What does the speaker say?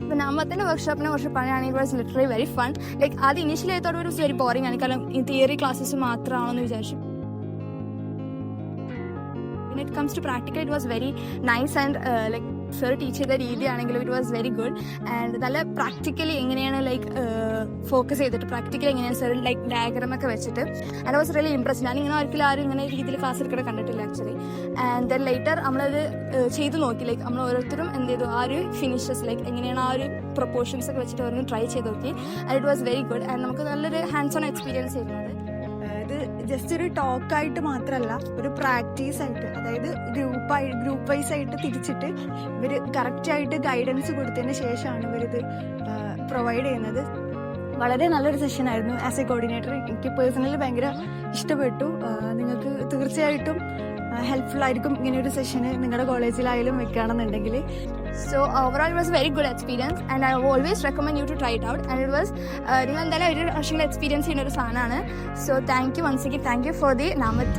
അപ്പോൾ നാമത്തിൻ്റെ വർക്ക്ഷോപ്പിനെ കുറിച്ച് പറയുകയാണെങ്കിൽ it was literally very fun. Like അത് initially I thought it was very boring ആണ്, കാരണം ഈ തിയറി ക്ലാസ്സസ് മാത്രമാണെന്ന് വിചാരിച്ചു. When it comes to practical, it was very nice and like sir teach ചെയ്ത രീതിയാണെങ്കിലും it was very good. And നല്ല practically എങ്ങനെയാണ് ലൈക്ക് ഫോക്കസ് ചെയ്തിട്ട് പ്രാക്ടിക്കലി എങ്ങനെയാണ് സർ ലൈക്ക് ഡയഗ്രാം ഒക്കെ വെച്ചിട്ട് ആൻഡ് വാസ് റിയലി ഇംപ്രസ്ഡ്. ഞാനിങ്ങനെ ഒരിക്കലും ആരും ഇങ്ങനെ രീതിയിൽ ക്ലാസ് എടുക്കണ കണ്ടിട്ടില്ല ആക്ച്വലി. ആൻഡ് ദെൻ ലേറ്റർ നമ്മളത് ചെയ്ത് നോക്കി, ലൈക്ക് നമ്മൾ ഓരോരുത്തരും എന്ത് ചെയ്തു ആ ഒരു ഫിനിഷസ് ലൈക്ക് എങ്ങനെയാണ് ആ ഒരു പ്രൊപ്പോർഷൻസ് ഒക്കെ വെച്ചിട്ട് ഓരോന്ന് ട്രൈ ചെയ്ത് നോക്കി. And it was very good. And നമുക്ക് നല്ലൊരു ഹാൻഡ്സ് ഓൺ എക്സ്പീരിയൻസ് ചെയ്യുന്നത്. ഇത് ജസ്റ്റ് ഒരു ടോക്കായിട്ട് മാത്രമല്ല, ഒരു പ്രാക്ടീസ് ആയിട്ട്, അതായത് ഗ്രൂപ്പ് വൈസ് ആയിട്ട് തിരിച്ചിട്ട് ഇവർ കറക്റ്റായിട്ട് ഗൈഡൻസ് കൊടുത്തതിന് ശേഷമാണ് ഇവരിത് പ്രൊവൈഡ് ചെയ്യുന്നത്. വളരെ നല്ലൊരു സെഷനായിരുന്നു. ആസ് എ കോർഡിനേറ്റർ എനിക്ക് പേഴ്സണലി ഭയങ്കര ഇഷ്ടപ്പെട്ടു. നിങ്ങൾക്ക് തീർച്ചയായിട്ടും ഹെൽപ്ഫുൾ ആയിരിക്കും ഇങ്ങനെയൊരു സെഷന് നിങ്ങളുടെ കോളേജിലായാലും വെക്കുകയാണെന്നുണ്ടെങ്കിൽ. So overall it was a very good experience and I always recommend you to try it out. And it was നിങ്ങൾ എന്തായാലും ഒരു വർഷങ്ങൾ എക്സ്പീരിയൻസ് ചെയ്യുന്ന ഒരു സാധനമാണ്. So thank you once again, thank you for the Namath